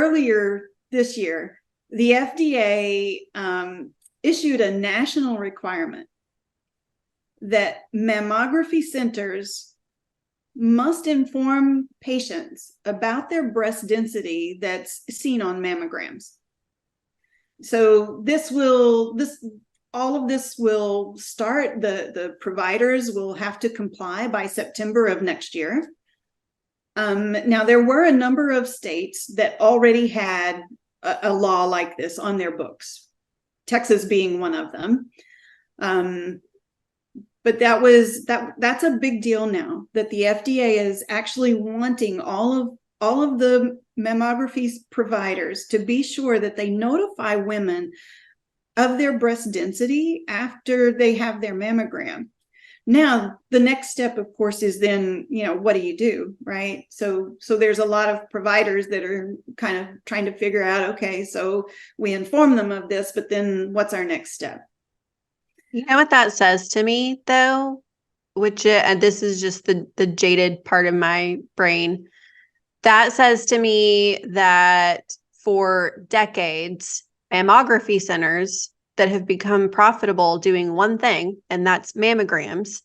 earlier this year, the FDA issued a national requirement that mammography centers must inform patients about their breast density that's seen on mammograms. So all of this will start, the providers will have to comply by September of next year. Now, there were a number of states that already had a law like this on their books, Texas being one of them. But that's a big deal now, that the FDA is actually wanting all of the mammography providers to be sure that they notify women of their breast density after they have their mammogram. Now, the next step, of course, is then, what do you do, right? So there's a lot of providers that are kind of trying to figure out, okay, so we inform them of this, but then what's our next step? You know what that says to me, though, which and this is just the jaded part of my brain. That says to me that for decades, mammography centers that have become profitable doing one thing, and that's mammograms,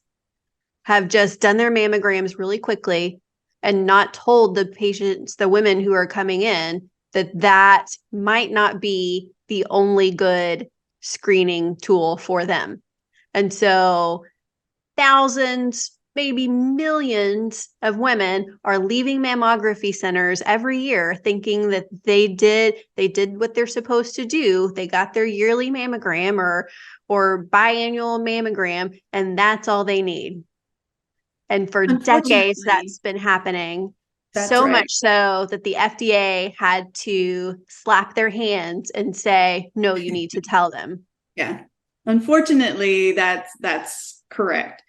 have just done their mammograms really quickly and not told the patients, the women who are coming in, that might not be the only good screening tool for them. And so thousands, maybe millions of women are leaving mammography centers every year thinking that they did what they're supposed to do. They got their yearly mammogram or biannual mammogram, and that's all they need. And for decades, that's been happening. So right. Much so that the FDA had to slap their hands and say, no, you need to tell them. Yeah. Unfortunately, that's correct.